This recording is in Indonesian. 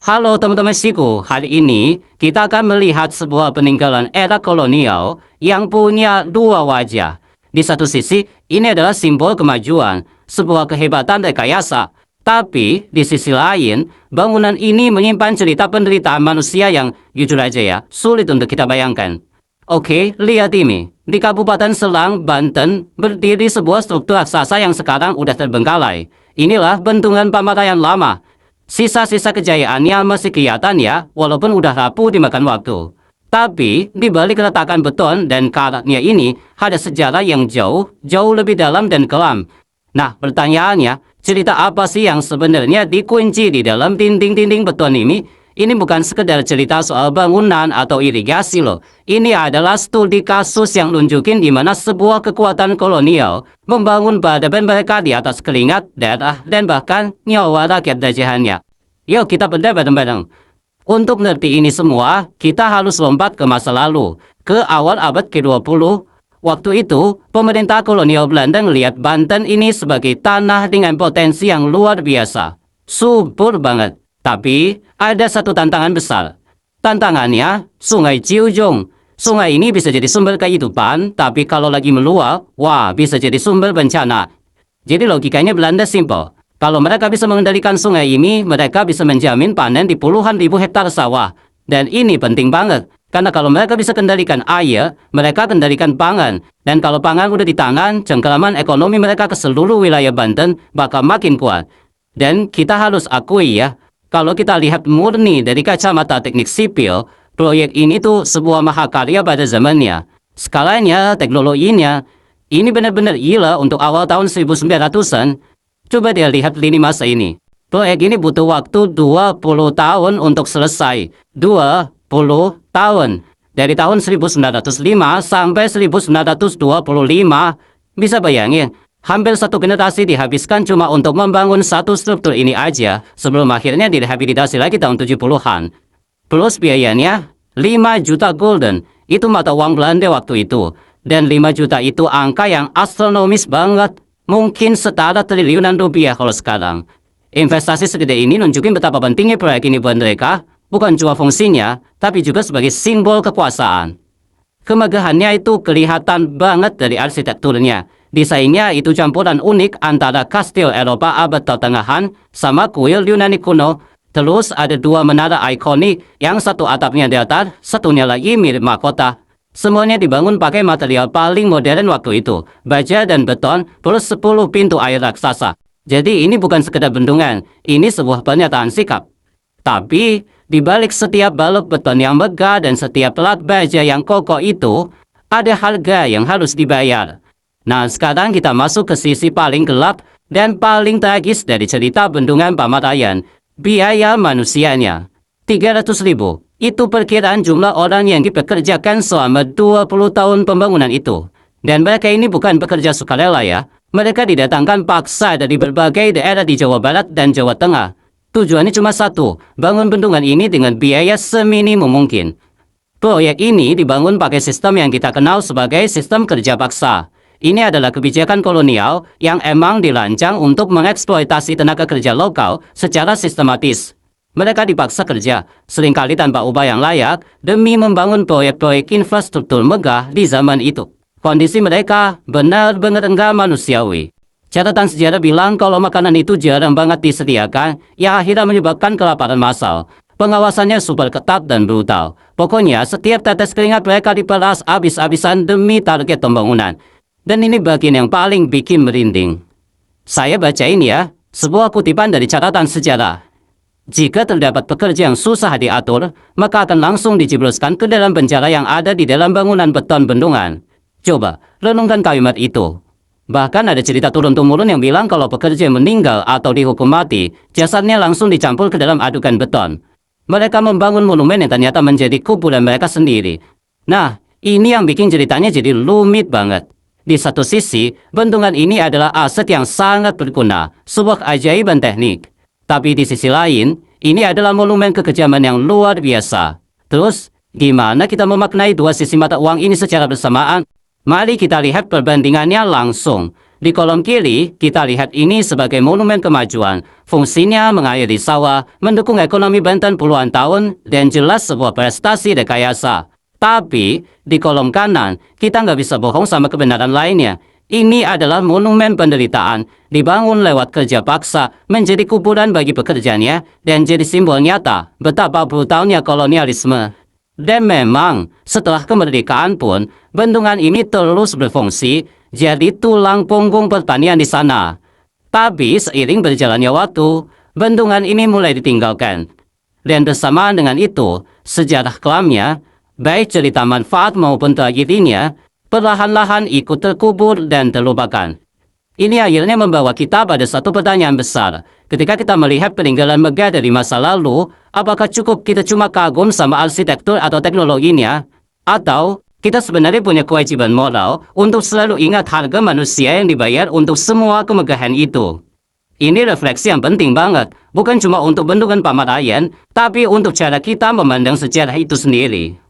Halo teman-teman Siku, hari ini kita akan melihat sebuah peninggalan era kolonial yang punya dua wajah. Di satu sisi, ini adalah simbol kemajuan, sebuah kehebatan rekayasa. Tapi, di sisi lain, bangunan ini menyimpan cerita penderitaan manusia yang, jujur aja ya, sulit untuk kita bayangkan. Oke, lihat ini. Di Kabupaten Selang, Banten, berdiri sebuah struktur raksasa yang sekarang udah terbengkalai. Inilah bendungan Pamatayang lama. Sisa-sisa kejayaannya masih kelihatan ya, walaupun udah rapuh dimakan waktu. Tapi, di balik retakan beton dan karatnya ini, ada sejarah yang jauh lebih dalam dan kelam. Nah, pertanyaannya, cerita apa sih yang sebenarnya dikunci di dalam dinding-dinding beton ini? Ini bukan sekedar cerita soal bangunan atau irigasi loh. Ini adalah studi kasus yang nunjukin di mana sebuah kekuatan kolonial membangun peradaban mereka di atas keringat, darah, dan bahkan nyawa rakyat dajahannya. Yuk kita bedah bareng-bareng. Untuk ngerti ini semua, kita harus lompat ke masa lalu, ke awal abad ke-20. Waktu itu, pemerintah kolonial Belanda melihat Banten ini sebagai tanah dengan potensi yang luar biasa. Subur banget. Tapi, ada satu tantangan besar. Tantangannya, Sungai Ciujung. Sungai ini bisa jadi sumber kehidupan, tapi kalau lagi meluap, wah bisa jadi sumber bencana. Jadi logikanya Belanda simpel. Kalau mereka bisa mengendalikan sungai ini, mereka bisa menjamin panen di puluhan ribu hektar sawah. Dan ini penting banget. Karena kalau mereka bisa kendalikan air, mereka kendalikan pangan. Dan kalau pangan udah di tangan, cengkeraman ekonomi mereka ke seluruh wilayah Banten bakal makin kuat. Dan kita harus akui ya, kalau kita lihat murni dari kacamata teknik sipil, proyek ini tuh sebuah mahakarya pada zamannya. Skalanya, teknologinya, ini benar-benar gila untuk awal tahun 1900-an. Coba dia lihat lini masa ini. Proyek ini butuh waktu 20 tahun untuk selesai. 20 tahun. Dari tahun 1905 sampai 1925. Bisa bayangin? Hampir satu generasi dihabiskan cuma untuk membangun satu struktur ini aja sebelum akhirnya direhabilitasi lagi tahun 70-an. Plus biayanya 5 juta gulden, itu mata uang Belanda waktu itu. Dan 5 juta itu angka yang astronomis banget, mungkin setara triliunan rupiah kalau sekarang. Investasi segede ini nunjukin betapa pentingnya proyek ini buat mereka, bukan cuma fungsinya, tapi juga sebagai simbol kekuasaan. Kemegahannya itu kelihatan banget dari arsitekturnya. Desainnya itu campuran unik antara kastil Eropa abad pertengahan sama kuil Yunani kuno. Terus ada dua menara ikonik, yang satu atapnya datar, satunya lagi mirip mahkota. Semuanya dibangun pakai material paling modern waktu itu, baja dan beton, plus 10 pintu air raksasa. Jadi ini bukan sekedar bendungan, ini sebuah pernyataan sikap. Tapi, di balik setiap balok beton yang megah dan setiap pelat baja yang kokoh itu, ada harga yang harus dibayar. Nah, sekarang kita masuk ke sisi paling gelap dan paling tragis dari cerita bendungan Pamatayang, biaya manusianya. 300.000, itu perkiraan jumlah orang yang dipekerjakan selama 20 tahun pembangunan itu. Dan mereka ini bukan pekerja sukarela ya, mereka didatangkan paksa dari berbagai daerah di Jawa Barat dan Jawa Tengah. Tujuannya cuma satu, bangun bendungan ini dengan biaya seminimum mungkin. Proyek ini dibangun pakai sistem yang kita kenal sebagai sistem kerja paksa. Ini adalah kebijakan kolonial yang emang dirancang untuk mengeksploitasi tenaga kerja lokal secara sistematis. Mereka dipaksa kerja, seringkali tanpa upah yang layak, demi membangun proyek-proyek infrastruktur megah di zaman itu. Kondisi mereka benar-benar enggak manusiawi. Catatan sejarah bilang kalau makanan itu jarang banget disediakan, yang akhirnya menyebabkan kelaparan massal. Pengawasannya super ketat dan brutal. Pokoknya setiap tetes keringat mereka diperas habis-habisan demi target pembangunan. Dan ini bagian yang paling bikin merinding. Saya bacain ya, sebuah kutipan dari catatan sejarah. Jika terdapat pekerja yang susah diatur, maka akan langsung dijebloskan ke dalam penjara yang ada di dalam bangunan beton bendungan. Coba, renungkan kalimat itu. Bahkan ada cerita turun-temurun yang bilang kalau pekerja yang meninggal atau dihukum mati, jasadnya langsung dicampur ke dalam adukan beton. Mereka membangun monumen yang ternyata menjadi kuburan mereka sendiri. Nah, ini yang bikin ceritanya jadi rumit banget. Di satu sisi, bendungan ini adalah aset yang sangat berguna, sebuah keajaiban teknik. Tapi di sisi lain, ini adalah monumen kekejaman yang luar biasa. Terus, gimana kita memaknai dua sisi mata uang ini secara bersamaan? Mari kita lihat perbandingannya langsung. Di kolom kiri, kita lihat ini sebagai monumen kemajuan. Fungsinya mengairi sawah, mendukung ekonomi Banten puluhan tahun, dan jelas sebuah prestasi rekayasa. Tapi, di kolom kanan, kita nggak bisa bohong sama kebenaran lainnya. Ini adalah monumen penderitaan, dibangun lewat kerja paksa, menjadi kuburan bagi pekerjanya, dan jadi simbol nyata betapa brutalnya kolonialisme. Dan memang, setelah kemerdekaan pun, bendungan ini terus berfungsi, jadi tulang punggung pertanian di sana. Tapi seiring berjalannya waktu, bendungan ini mulai ditinggalkan. Dan bersamaan dengan itu, sejarah kelamnya, baik cerita manfaat maupun tragedinya, perlahan-lahan ikut terkubur dan terlupakan. Ini akhirnya membawa kita pada satu pertanyaan besar. Ketika kita melihat peninggalan megah dari masa lalu, apakah cukup kita cuma kagum sama arsitektur atau teknologinya? Atau kita sebenarnya punya kewajiban moral untuk selalu ingat harga manusia yang dibayar untuk semua kemegahan itu. Ini refleksi yang penting banget, bukan cuma untuk bendungan Pamarayan, tapi untuk cara kita memandang sejarah itu sendiri.